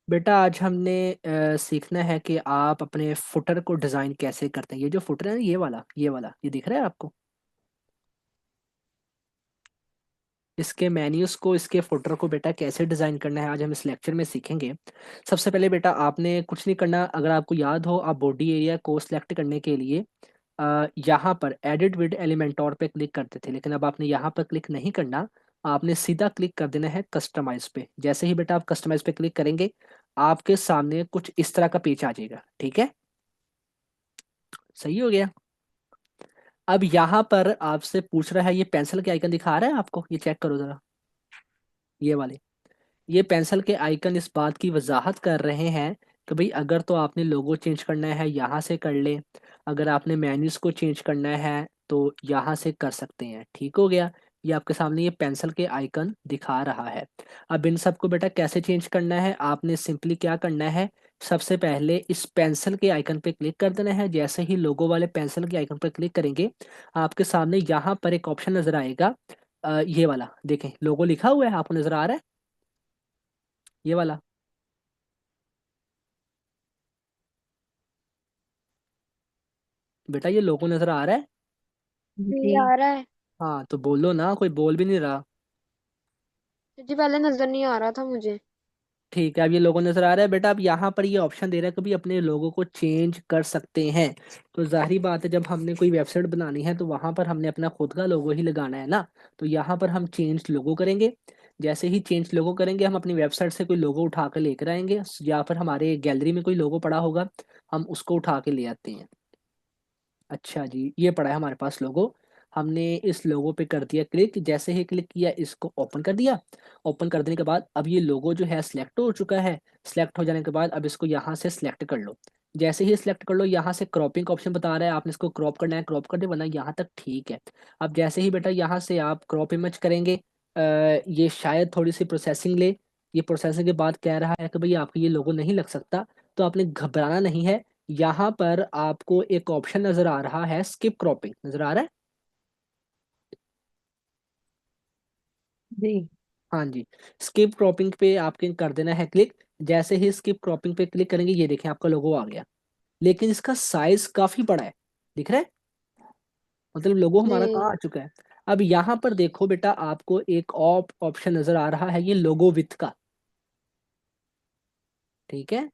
बेटा आज हमने सीखना है कि आप अपने फुटर को डिज़ाइन कैसे करते हैं। ये जो फुटर है ना, ये वाला ये दिख रहा है आपको। इसके मेन्यूज को, इसके फुटर को बेटा कैसे डिज़ाइन करना है आज हम इस लेक्चर में सीखेंगे। सबसे पहले बेटा आपने कुछ नहीं करना, अगर आपको याद हो आप बॉडी एरिया को सिलेक्ट करने के लिए यहाँ पर एडिट विद एलिमेंटोर पे क्लिक करते थे, लेकिन अब आपने यहाँ पर क्लिक नहीं करना। आपने सीधा क्लिक कर देना है कस्टमाइज पे। जैसे ही बेटा आप कस्टमाइज पे क्लिक करेंगे आपके सामने कुछ इस तरह का पेज आ जाएगा। ठीक है, सही हो गया। अब यहाँ पर आपसे पूछ रहा है, ये पेंसिल के आइकन दिखा रहा है आपको, ये चेक करो जरा, ये वाले। ये पेंसिल के आइकन इस बात की वजाहत कर रहे हैं कि भाई अगर तो आपने लोगो चेंज करना है यहाँ से कर ले, अगर आपने मेन्यूज को चेंज करना है तो यहाँ से कर सकते हैं। ठीक हो गया। ये आपके सामने ये पेंसिल के आइकन दिखा रहा है। अब इन सबको बेटा कैसे चेंज करना है, आपने सिंपली क्या करना है, सबसे पहले इस पेंसिल के आइकन पे क्लिक कर देना है। जैसे ही लोगो वाले पेंसिल के आइकन पर क्लिक करेंगे आपके सामने यहाँ पर एक ऑप्शन नजर आएगा। ये वाला देखें, लोगो लिखा हुआ है, आपको नजर आ रहा है, ये वाला। बेटा ये लोगो नजर आ रहा है। जी आ रहा है। हाँ तो बोलो ना, कोई बोल भी नहीं रहा। जी पहले नजर नहीं आ रहा था मुझे। ठीक है, अब ये लोगो नजर आ रहा है बेटा। अब यहाँ पर ये ऑप्शन दे रहा है कि भी अपने लोगों को चेंज कर सकते हैं। तो जाहिर बात है जब हमने कोई वेबसाइट बनानी है तो वहां पर हमने अपना खुद का लोगो ही लगाना है ना। तो यहाँ पर हम चेंज लोगो करेंगे। जैसे ही चेंज लोगो करेंगे हम अपनी वेबसाइट से कोई लोगो उठा के लेकर आएंगे, या फिर हमारे गैलरी में कोई लोगो पड़ा होगा हम उसको उठा के ले आते हैं। अच्छा जी, ये पड़ा है हमारे पास लोगो। हमने इस लोगो पे कर दिया क्लिक। जैसे ही क्लिक किया इसको ओपन कर दिया। ओपन कर देने के बाद अब ये लोगो जो है सिलेक्ट हो चुका है। सिलेक्ट हो जाने के बाद अब इसको यहाँ से सिलेक्ट कर लो। जैसे ही सिलेक्ट कर लो यहाँ से क्रॉपिंग का ऑप्शन बता रहा है, आपने इसको क्रॉप करना है, क्रॉप कर दे, वरना यहाँ तक ठीक है। अब जैसे ही बेटा यहाँ से आप क्रॉप इमेज करेंगे ये शायद थोड़ी सी प्रोसेसिंग ले। ये प्रोसेसिंग के बाद कह रहा है कि भाई आपको ये लोगो नहीं लग सकता। तो आपने घबराना नहीं है। यहाँ पर आपको एक ऑप्शन नजर आ रहा है, स्किप क्रॉपिंग नजर आ रहा है। जी। हाँ जी, स्किप क्रॉपिंग पे आपके कर देना है क्लिक। जैसे ही स्किप क्रॉपिंग पे क्लिक करेंगे ये देखें आपका लोगो आ गया, लेकिन इसका साइज काफी बड़ा है। दिख रहा है, मतलब लोगो हमारा कहाँ जी। आ चुका है। अब यहाँ पर देखो बेटा, आपको एक और ऑप्शन नजर आ रहा है, ये लोगो विथ का। ठीक है।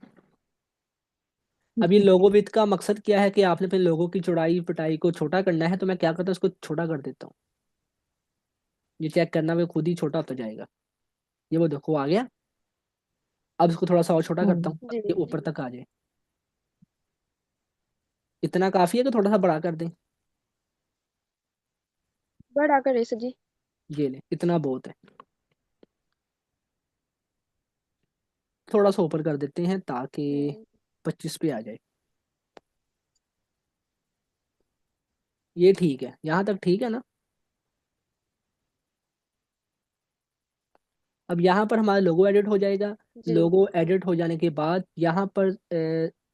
अब ये जी। लोगो विथ का मकसद क्या है कि आपने अपने लोगो की चौड़ाई पिटाई को छोटा करना है, तो मैं क्या करता हूँ इसको छोटा कर देता हूँ। ये चेक करना, वो खुद ही छोटा होता जाएगा। ये वो देखो आ गया। अब इसको थोड़ा सा और छोटा करता हूँ जी। ये ऊपर तक आ जाए। इतना काफी है कि थोड़ा सा बड़ा कर दें। बड़ा करे सर जी। ये ले, इतना बहुत है। थोड़ा सा ऊपर कर देते हैं ताकि हम्म। 25 पे आ जाए। ये ठीक है, यहाँ तक ठीक है ना। अब यहाँ पर हमारा लोगो एडिट हो जाएगा। जी। लोगो एडिट हो जाने के बाद यहाँ पर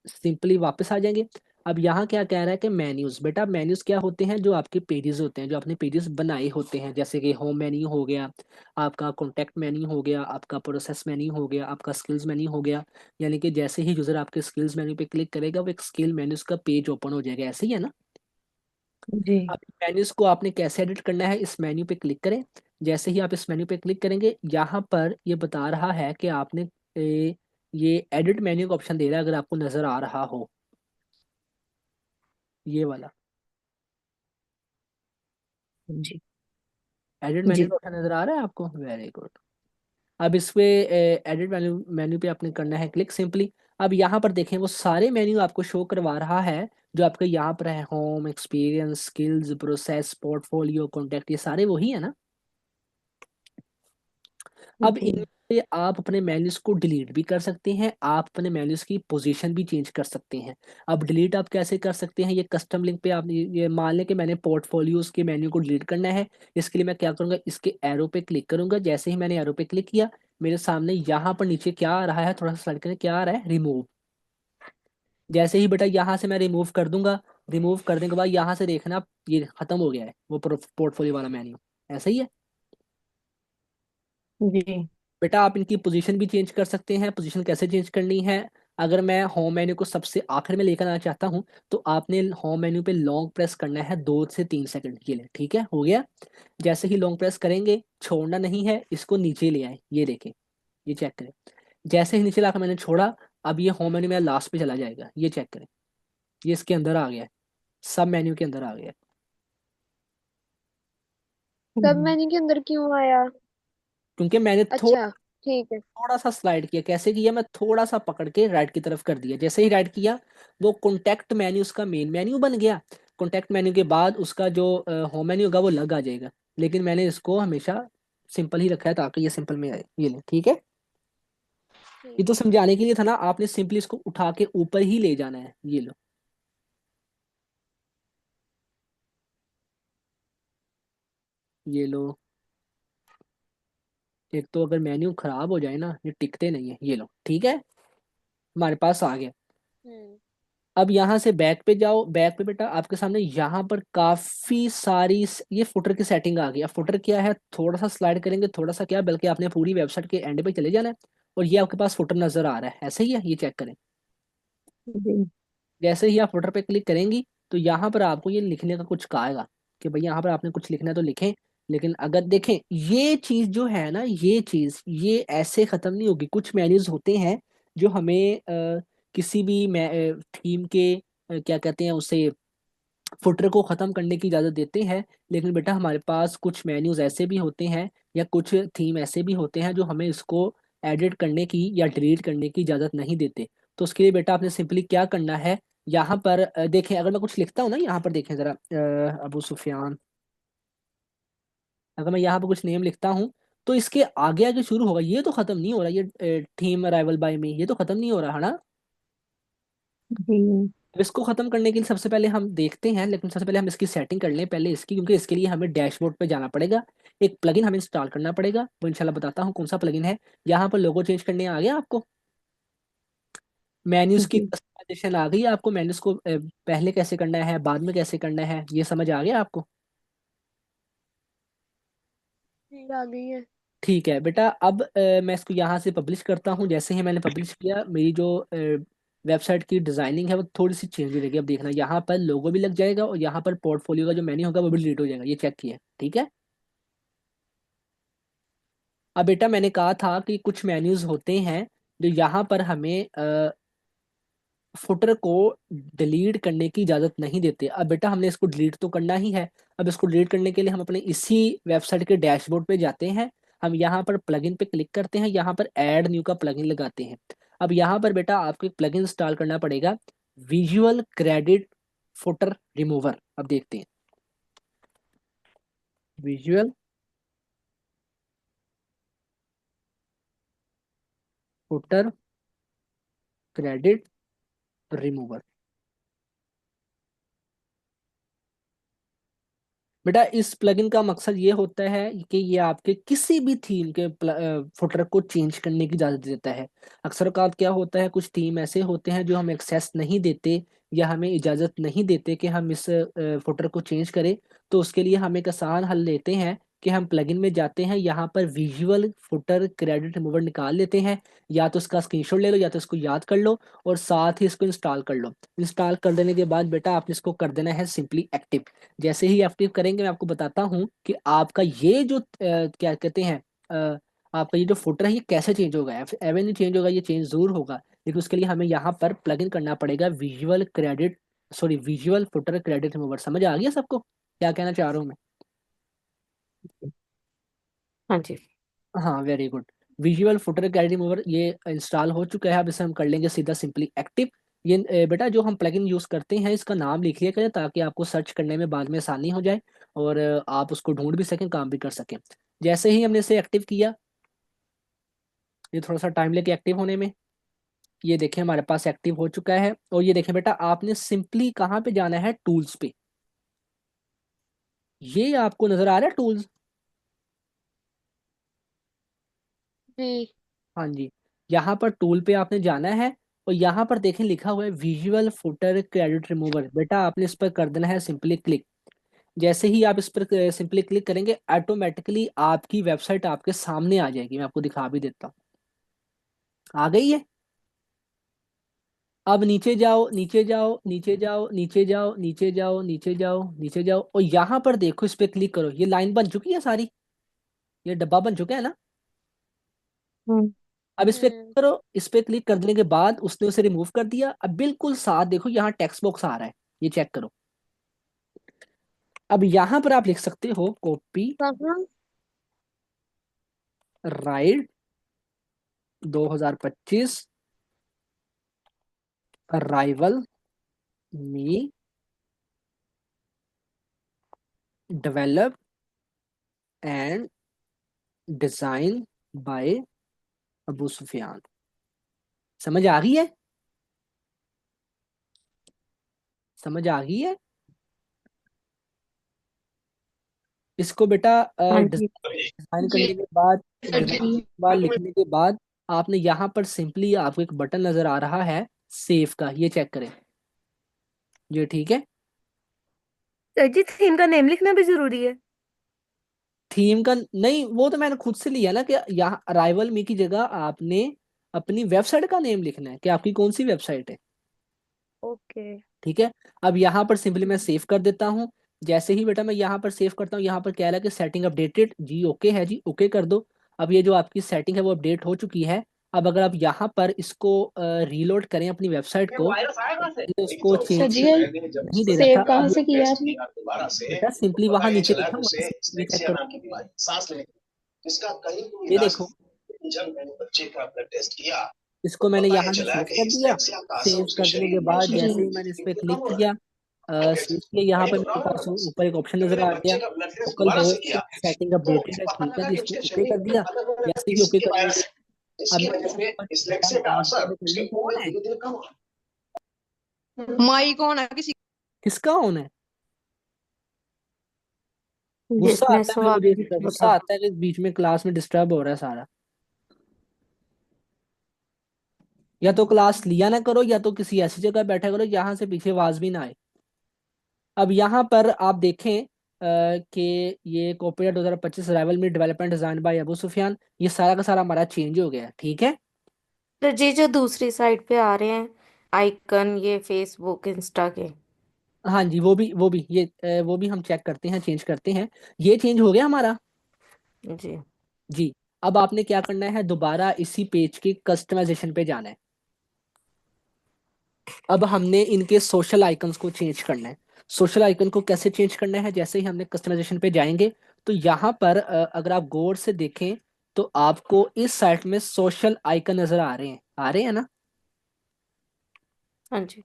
सिंपली वापस आ जाएंगे। अब यहाँ क्या कह रहा है कि मेन्यूज। बेटा मेन्यूज क्या होते हैं, जो आपके पेजेस होते हैं, जो आपने पेजेस बनाए होते हैं, जैसे कि होम मेन्यू हो गया, आपका कॉन्टैक्ट मेन्यू हो गया, आपका प्रोसेस मेन्यू हो गया, आपका स्किल्स मेन्यू हो गया। यानी कि जैसे ही यूजर आपके स्किल्स मेन्यू पे क्लिक करेगा वो एक स्किल मेन्यूज का पेज ओपन हो जाएगा, ऐसे ही है ना। जी। अब मेन्यूज को आपने कैसे एडिट करना है, इस मेन्यू पे क्लिक करें। जैसे ही आप इस मेन्यू पे क्लिक करेंगे यहाँ पर ये बता रहा है कि आपने ये एडिट मेन्यू का ऑप्शन दे रहा है, अगर आपको नजर आ रहा हो, ये वाला जी। एडिट मेन्यू जी। का ऑप्शन नजर आ रहा है आपको, वेरी गुड। अब इस पे एडिट मेन्यू मेन्यू पे आपने करना है क्लिक सिंपली। अब यहाँ पर देखें वो सारे मेन्यू आपको शो करवा रहा है जो आपके यहाँ पर है, home, experience, skills, process, portfolio, contact, ये सारे वही है ना। अब जी। इनमें से आप अपने मेन्यूज को डिलीट भी कर सकते हैं, आप अपने मेन्यूज की पोजीशन भी चेंज कर सकते हैं। अब डिलीट आप कैसे कर सकते हैं, ये कस्टम लिंक पे आप ये मान लें कि मैंने पोर्टफोलियोज के मेन्यू को डिलीट करना है। इसके लिए मैं क्या करूंगा, इसके एरो पे क्लिक करूंगा। जैसे ही मैंने एरो पे क्लिक किया मेरे सामने यहाँ पर नीचे क्या आ रहा है, थोड़ा सा स्लाइड करें, क्या आ रहा है, रिमूव। जैसे ही बेटा यहाँ से मैं रिमूव कर दूंगा, रिमूव करने के बाद यहाँ से देखना ये खत्म हो गया है वो पोर्टफोलियो वाला मेन्यू। ऐसा ही है। जी। बेटा आप इनकी पोजीशन भी चेंज कर सकते हैं। पोजीशन कैसे चेंज करनी है, अगर मैं होम मेन्यू को सबसे आखिर में लेकर आना चाहता हूँ तो आपने होम मेन्यू पे लॉन्ग प्रेस करना है 2 से 3 सेकंड के लिए, ठीक है, हो गया। जैसे ही लॉन्ग प्रेस करेंगे, छोड़ना नहीं है, इसको नीचे ले आए, ये देखें, ये चेक करें। जैसे ही नीचे लाकर मैंने छोड़ा, अब ये होम मेन्यू मेरा लास्ट पे चला जाएगा, ये चेक करें, ये इसके अंदर आ गया है, सब मेन्यू के अंदर आ गया है। सब हम्म, मेन्यू के अंदर क्यों आया? क्योंकि मैंने अच्छा, ठीक है। थोड़ा सा स्लाइड किया। कैसे किया, मैं थोड़ा सा पकड़ के राइट की तरफ कर दिया, जैसे ही राइट किया वो कॉन्टेक्ट मेन्यू उसका मेन मेन्यू बन गया। कॉन्टेक्ट मेन्यू के बाद उसका जो होम मेन्यू होगा वो लग आ जाएगा, लेकिन मैंने इसको हमेशा सिंपल ही रखा है ताकि ये सिंपल में आए, ये ले, ठीक है। ये ठीक तो है। समझाने के लिए था ना, आपने सिंपली इसको उठा के ऊपर ही ले जाना है, ये लो, ये लो। एक तो अगर मेन्यू खराब हो जाए ना, ये टिकते नहीं है, ये लो, ठीक है, हमारे पास आ गया। हम्म। अब यहाँ से बैक पे जाओ, बैक पे बेटा आपके सामने यहाँ पर काफी सारी ये फुटर की सेटिंग आ गई। अब फुटर क्या है, थोड़ा सा स्लाइड करेंगे, थोड़ा सा क्या, बल्कि आपने पूरी वेबसाइट के एंड पे चले जाना है और ये आपके पास फुटर नजर आ रहा है, ऐसे ही है, ये चेक करें। जी। जैसे ही आप फुटर पे क्लिक करेंगी तो यहाँ पर आपको ये लिखने का कुछ कहेगा कि भाई यहाँ पर आपने कुछ लिखना है तो लिखें। लेकिन अगर देखें, ये चीज जो है ना, ये चीज ये ऐसे खत्म नहीं होगी। कुछ मेन्यूज होते हैं जो हमें किसी भी थीम के क्या कहते हैं उसे, फुटर को ख़त्म करने की इजाज़त देते हैं। लेकिन बेटा हमारे पास कुछ मेन्यूज ऐसे भी होते हैं या कुछ थीम ऐसे भी होते हैं जो हमें इसको एडिट करने की या डिलीट करने की इजाज़त नहीं देते। तो उसके लिए बेटा आपने सिंपली क्या करना है, यहाँ पर देखें, अगर मैं कुछ लिखता हूँ ना, यहाँ पर देखें ज़रा, अबू सुफियान, अगर मैं यहाँ पर कुछ नेम लिखता हूँ तो इसके आगे आगे शुरू होगा, ये तो ख़त्म नहीं हो रहा, ये थीम अराइवल बाय मी, ये तो ख़त्म नहीं हो रहा है ना। जी। अब इसको खत्म करने के लिए सबसे पहले हम देखते हैं, लेकिन सबसे पहले हम इसकी सेटिंग कर लें पहले इसकी, क्योंकि इसके लिए हमें डैशबोर्ड पे जाना पड़ेगा। एक प्लगइन हमें इंस्टॉल करना पड़ेगा, वो इंशाल्लाह बताता हूँ कौन सा प्लगइन है। यहाँ पर लोगो चेंज करने आ गया आपको, मेन्यूज की जी। कस्टमाइजेशन आ गई है आपको, मेन्यूज को पहले कैसे करना है बाद में कैसे करना है, ये समझ आ गया आपको। ठीक, आ गई है। ठीक है बेटा, अब मैं इसको यहाँ से पब्लिश करता हूँ। जैसे ही मैंने पब्लिश किया, मेरी जो वेबसाइट की डिजाइनिंग है वो थोड़ी सी चेंज हो जाएगी। अब देखना, यहाँ पर लोगो भी लग जाएगा और यहाँ पर पोर्टफोलियो का जो मेन्यू होगा वो भी डिलीट हो जाएगा, ये चेक किया, ठीक है। अब बेटा मैंने कहा था कि कुछ मेन्यूज होते हैं जो यहाँ पर हमें फुटर को डिलीट करने की इजाज़त नहीं देते। अब बेटा हमने इसको डिलीट तो करना ही है। अब इसको डिलीट करने के लिए हम अपने इसी वेबसाइट के डैशबोर्ड पे जाते हैं, हम यहाँ पर प्लगइन पे क्लिक करते हैं, यहाँ पर ऐड न्यू का प्लगइन लगाते हैं। अब यहाँ पर बेटा आपको एक प्लगइन इंस्टॉल करना पड़ेगा, विजुअल क्रेडिट फुटर रिमूवर। अब देखते हैं, विजुअल फुटर क्रेडिट रिमूवर। बेटा इस प्लगइन का मकसद ये होता है कि ये आपके किसी भी थीम के फुटर को चेंज करने की इजाज़त देता है। अक्सर औक़ात क्या होता है, कुछ थीम ऐसे होते हैं जो हमें एक्सेस नहीं देते या हमें इजाज़त नहीं देते कि हम इस फुटर को चेंज करें। तो उसके लिए हम एक आसान हल लेते हैं कि हम प्लगइन में जाते हैं, यहाँ पर विजुअल फुटर क्रेडिट रिमूवर निकाल लेते हैं। या तो इसका स्क्रीनशॉट ले लो या तो इसको याद कर लो और साथ ही इसको इंस्टॉल कर लो। इंस्टॉल कर देने के बाद बेटा आपने इसको कर देना है सिंपली एक्टिव। जैसे ही एक्टिव करेंगे, मैं आपको बताता हूँ कि आपका ये जो क्या कहते हैं, आपका ये जो फुटर है ये कैसे चेंज होगा। एवे नहीं चेंज होगा, ये चेंज जरूर होगा, लेकिन उसके लिए हमें यहाँ पर प्लग इन करना पड़ेगा visual credit, sorry visual footer credit remover. समझ आ गया सबको क्या कहना चाह रहा हूँ मैं। हाँ जी। हाँ very good. Visual footer credit remover ये इंस्टॉल हो चुका है। अब इसे हम कर लेंगे सीधा सिंपली एक्टिव। ये बेटा जो हम प्लगइन यूज़ करते हैं इसका नाम लिख लिया करें ताकि आपको सर्च करने में बाद में आसानी हो जाए और आप उसको ढूंढ भी सकें, काम भी कर सकें। जैसे ही हमने इसे एक्टिव किया, ये थोड़ा सा टाइम लेके एक्टिव होने में, ये देखें हमारे पास एक्टिव हो चुका है। और ये देखें बेटा, आपने सिंपली कहाँ पे जाना है, टूल्स पे। ये आपको नजर आ रहा है टूल्स, जी। हाँ जी। यहाँ पर टूल पे आपने जाना है और यहाँ पर देखें लिखा हुआ है विजुअल फुटर क्रेडिट रिमूवर। बेटा आपने इस पर कर देना है सिंपली क्लिक। जैसे ही आप इस पर सिंपली क्लिक करेंगे ऑटोमेटिकली आपकी वेबसाइट आपके सामने आ जाएगी। मैं आपको दिखा भी देता हूँ। आ गई है। अब नीचे जाओ, नीचे जाओ, नीचे जाओ, नीचे जाओ, नीचे जाओ, नीचे जाओ, नीचे जाओ, और यहाँ पर देखो, इस पे क्लिक करो। ये लाइन बन चुकी है सारी, ये डब्बा बन चुका है ना। हम्म। अब इस पे क्लिक हम्म। करो। इस पे क्लिक करने के बाद उसने उसे रिमूव कर दिया। अब बिल्कुल साथ देखो, यहाँ टेक्स्ट बॉक्स आ रहा है, ये चेक करो। अब यहाँ पर आप लिख सकते हो कॉपी कहाँ? राइट 2025 अराइवल मी develop and design by Abu Sufiyan. समझ आ गई है? समझ आ गई है? इसको बेटा हाँ जी। डिजाइन जी। करने के बाद, डिजाइन जी। करने के बाद, लिखने के बाद, आपने यहाँ पर सिंपली आपको एक बटन नजर आ रहा है सेव का, ये चेक करें। ये ठीक है। सर जी, थीम का नेम लिखना भी जरूरी है? थीम का नहीं, वो तो मैंने खुद से लिया ना, कि यहाँ अराइवल मी की जगह आपने अपनी वेबसाइट का नेम लिखना है कि आपकी कौन सी वेबसाइट है। ओके। ठीक है। अब यहाँ पर सिंपली मैं सेव कर देता हूँ। जैसे ही बेटा मैं यहाँ पर सेव करता हूँ, यहाँ पर क्या है कि सेटिंग अपडेटेड जी, ओके है जी, ओके कर दो। अब ये जो आपकी सेटिंग है वो अपडेट हो चुकी है। अब अगर आप यहाँ पर इसको रीलोड करें अपनी वेबसाइट को, ये उसको सर चेंज जी, नहीं दे रहा सेव था। कहाँ अब से किया आपने? बेटा सिंपली वहां नीचे लिखा हुआ है, ये चेक करो। ये देखो, इसको मैंने यहाँ से सेव कर दिया। सेव कर देने के बाद जी। जैसे ही मैंने इस पर क्लिक किया, सेव किया, यहाँ पर मेरे पास ऊपर एक ऑप्शन नजर आ गया, लोकल होस्ट सेटिंग अपडेटेड है, ठीक है जी, इसको ओके कर दिया। जैसे ही ओके करने के, अब मैं यहाँ पर बेटा माउस पे कर लूँ, कौन है? माई कौन है किसी? किसका ऑन है? गुस्सा जिसने आता है फिर सवाल मुझे, इसका पूछा गुस्सा था। आता है कि बीच में क्लास में डिस्टर्ब हो रहा है सारा। या तो क्लास लिया ना करो, या तो किसी ऐसी जगह बैठा करो जहां से पीछे आवाज भी ना आए। अब यहाँ पर आप देखें कि ये कॉपीराइट 2025 अराइवल में development design by Abu Sufiyan, ये सारा का सारा हमारा चेंज हो गया है। ठीक है। तो जी, जो दूसरी साइड पे आ रहे हैं आइकन, ये फेसबुक इंस्टा के। हाँ जी, वो भी ये वो भी हम चेक करते हैं, चेंज करते हैं। ये चेंज हो गया हमारा। जी। जी। अब आपने क्या करना है, दोबारा इसी पेज के कस्टमाइजेशन पे जाना है। अब हमने इनके सोशल आइकन्स को चेंज करना है। सोशल आइकन को कैसे चेंज करना है, जैसे ही हमने कस्टमाइजेशन पे जाएंगे, तो यहाँ पर अगर आप गौर से देखें तो आपको इस साइट में सोशल आइकन नजर आ रहे हैं, आ रहे हैं ना। हाँ जी।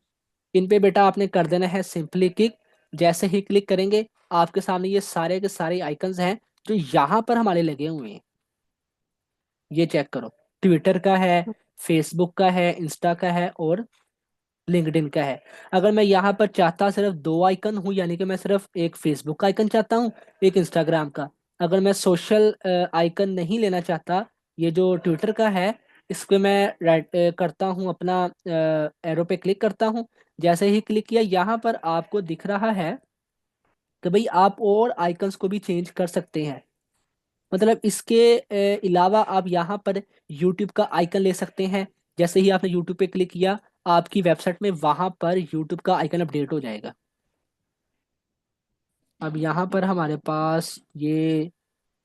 इन पे बेटा आपने कर देना है सिंपली क्लिक। जैसे ही क्लिक करेंगे, आपके सामने ये सारे के सारे आइकन्स हैं जो यहाँ पर हमारे लगे हुए हैं। ये चेक करो, ट्विटर का है, फेसबुक का है, इंस्टा का है, और लिंक्डइन का है। अगर मैं यहाँ पर चाहता सिर्फ दो आइकन हूँ, यानी कि मैं सिर्फ एक फेसबुक का आइकन चाहता हूँ, एक इंस्टाग्राम का। अगर मैं सोशल आइकन नहीं लेना चाहता, ये जो ट्विटर का है, इस पे मैं राइट करता हूँ, अपना एरो पे क्लिक करता हूँ। जैसे ही क्लिक किया, यहाँ पर आपको दिख रहा है कि भाई आप और आइकन्स को भी चेंज कर सकते हैं। मतलब इसके अलावा आप यहाँ पर यूट्यूब का आइकन ले सकते हैं। जैसे ही आपने यूट्यूब पे क्लिक किया, आपकी वेबसाइट में वहां पर यूट्यूब का आइकन अपडेट हो जाएगा। अब यहाँ पर हमारे पास ये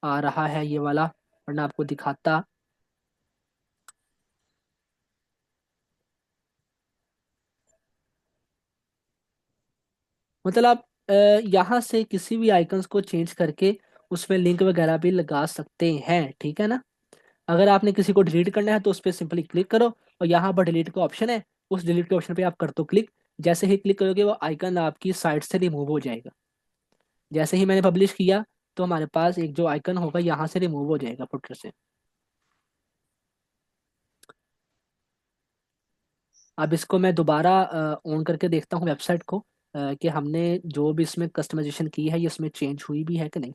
आ रहा है, ये वाला, वरना आपको दिखाता। मतलब आप यहाँ से किसी भी आइकन्स को चेंज करके उसमें लिंक वगैरह भी लगा सकते हैं। ठीक है ना। अगर आपने किसी को डिलीट करना है तो उस पर सिंपली क्लिक करो, और यहाँ पर डिलीट का ऑप्शन है, उस डिलीट के ऑप्शन पे आप कर दो क्लिक। जैसे ही क्लिक करोगे, वो आइकन आपकी साइट से रिमूव हो जाएगा। जैसे ही मैंने पब्लिश किया, तो हमारे पास एक जो आइकन होगा यहाँ से रिमूव हो जाएगा फुटर से। अब इसको मैं दोबारा ऑन करके देखता हूँ वेबसाइट को, कि हमने जो भी इसमें कस्टमाइजेशन की है ये इसमें चेंज हुई भी है कि नहीं।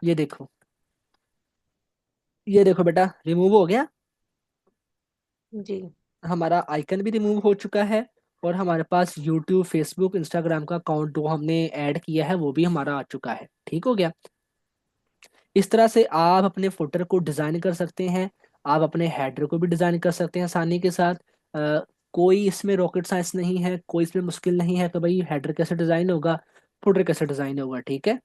ये देखो, ये देखो बेटा, रिमूव हो गया। जी। हमारा आइकन भी रिमूव हो चुका है, और हमारे पास यूट्यूब, फेसबुक, इंस्टाग्राम का अकाउंट जो हमने ऐड किया है वो भी हमारा आ चुका है। ठीक हो गया। इस तरह से आप अपने फुटर को डिज़ाइन कर सकते हैं। आप अपने हेडर को भी डिज़ाइन कर सकते हैं आसानी के साथ। कोई इसमें रॉकेट साइंस नहीं है, कोई इसमें मुश्किल नहीं है कि भाई हेडर कैसे डिज़ाइन होगा, फुटर कैसे डिज़ाइन होगा। ठीक है।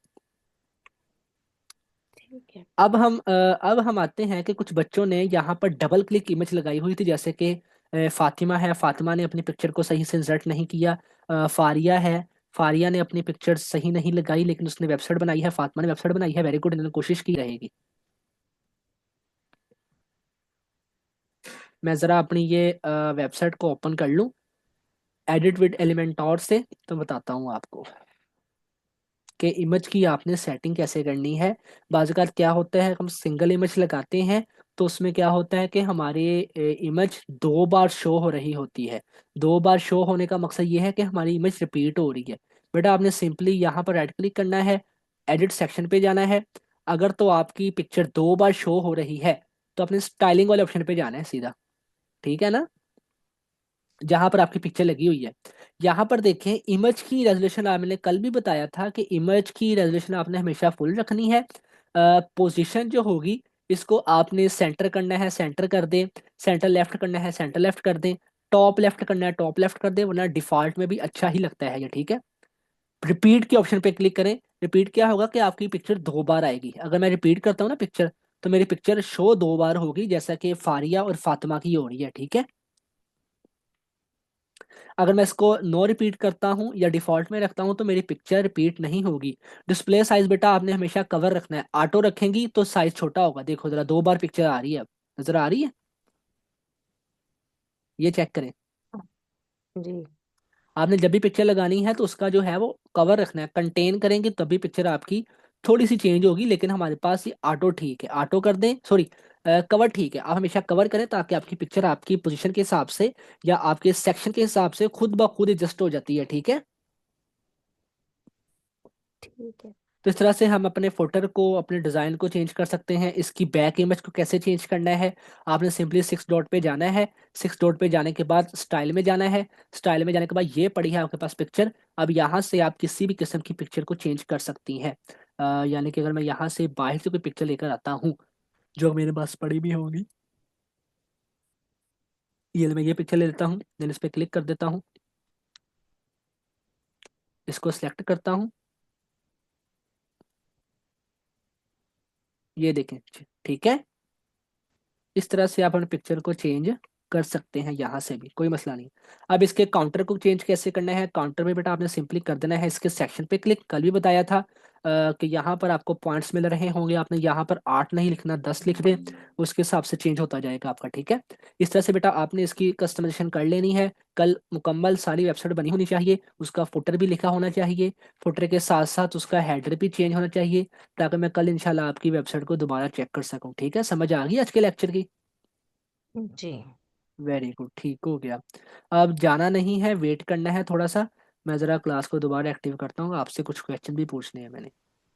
ठीक है। अब हम आते हैं कि कुछ बच्चों ने यहाँ पर डबल क्लिक इमेज लगाई हुई थी, जैसे कि फातिमा है, फातिमा ने अपनी पिक्चर को सही से इंसर्ट नहीं किया। फारिया है, फारिया ने अपनी पिक्चर सही नहीं लगाई, लेकिन उसने वेबसाइट बनाई है, फातिमा ने वेबसाइट बनाई है, वेरी गुड, इन्होंने कोशिश की रहेगी। मैं ज़रा अपनी ये वेबसाइट को ओपन कर लूँ एडिट विद एलिमेंटोर से, तो बताता हूँ आपको कि इमेज की आपने सेटिंग कैसे करनी है। बाज़ क्या होता है, हम सिंगल इमेज लगाते हैं तो उसमें क्या होता है कि हमारे इमेज दो बार शो हो रही होती है। दो बार शो होने का मकसद ये है कि हमारी इमेज रिपीट हो रही है। बेटा आपने सिंपली यहाँ पर राइट क्लिक करना है, एडिट सेक्शन पे जाना है। अगर तो आपकी पिक्चर दो बार शो हो रही है तो अपने स्टाइलिंग वाले ऑप्शन पे जाना है सीधा। ठीक है ना, जहां पर आपकी पिक्चर लगी हुई है। यहाँ पर देखें, इमेज की रेजोल्यूशन मैंने कल भी बताया था कि इमेज की रेजोल्यूशन आपने हमेशा फुल रखनी है। पोजीशन जो होगी इसको आपने सेंटर करना है, सेंटर कर दें। सेंटर लेफ्ट करना है, सेंटर लेफ्ट कर दें। टॉप लेफ्ट करना है, टॉप लेफ्ट कर दें, वरना डिफॉल्ट में भी अच्छा ही लगता है ये। ठीक है। रिपीट के ऑप्शन पे क्लिक करें। रिपीट क्या होगा कि आपकी पिक्चर दो बार आएगी। अगर मैं रिपीट करता हूँ ना पिक्चर, तो मेरी पिक्चर शो दो बार होगी, जैसा कि फारिया और फातिमा की हो रही है। ठीक है। अगर मैं इसको नो रिपीट करता हूँ या डिफॉल्ट में रखता हूँ तो मेरी पिक्चर रिपीट नहीं होगी। डिस्प्ले साइज बेटा आपने हमेशा कवर रखना है। ऑटो रखेंगी तो साइज छोटा होगा। देखो जरा, दो बार पिक्चर आ रही है, अब नजर आ रही है, ये चेक करें। जी। आपने जब भी पिक्चर लगानी है तो उसका जो है वो कवर रखना है, कंटेन करेंगे तभी पिक्चर आपकी थोड़ी सी चेंज होगी। लेकिन हमारे पास ये ऑटो ठीक है, ऑटो कर दें, सॉरी कवर ठीक है। आप हमेशा कवर करें ताकि आपकी पिक्चर आपकी पोजीशन के हिसाब से या आपके सेक्शन के हिसाब से खुद ब खुद एडजस्ट हो जाती है। ठीक है। ठीक है। तो इस तरह से हम अपने फोल्डर को, अपने डिज़ाइन को चेंज कर सकते हैं। इसकी बैक इमेज को कैसे चेंज करना है, आपने सिंपली सिक्स डॉट पे जाना है। सिक्स डॉट पे जाने के बाद स्टाइल में जाना है। स्टाइल में जाने के बाद ये पड़ी है आपके पास पिक्चर। अब यहाँ से आप किसी भी किस्म की पिक्चर को चेंज कर सकती हैं। यानी कि अगर मैं यहाँ से बाहर से कोई पिक्चर लेकर आता हूँ जो मेरे पास पड़ी भी होगी, ये मैं ये पिक्चर ले लेता हूँ, देन इस पर क्लिक कर देता हूँ, इसको सिलेक्ट करता हूँ, ये देखें। ठीक है। इस तरह से आप अपने पिक्चर को चेंज कर सकते हैं, यहाँ से भी कोई मसला नहीं। अब इसके काउंटर को चेंज कैसे करना है, काउंटर में बेटा आपने सिंपली कर देना है इसके सेक्शन पे क्लिक। कल भी बताया था कि यहाँ पर आपको पॉइंट्स मिल रहे होंगे, आपने यहाँ पर 8 नहीं लिखना, 10 लिख दें, उसके हिसाब से चेंज होता जाएगा आपका। ठीक है। इस तरह से बेटा आपने इसकी कस्टमाइजेशन कर लेनी है। कल मुकम्मल सारी वेबसाइट बनी होनी चाहिए, उसका फुटर भी लिखा होना चाहिए, फुटर के साथ साथ उसका हेडर भी चेंज होना चाहिए, ताकि मैं कल इंशाल्लाह आपकी वेबसाइट को दोबारा चेक कर सकूँ। ठीक है, समझ आ गई आज के लेक्चर की? जी। वेरी गुड, ठीक हो गया। अब जाना नहीं है, वेट करना है थोड़ा सा। मैं ज़रा क्लास को दोबारा एक्टिव करता हूँ, आपसे कुछ क्वेश्चन भी पूछने हैं मैंने।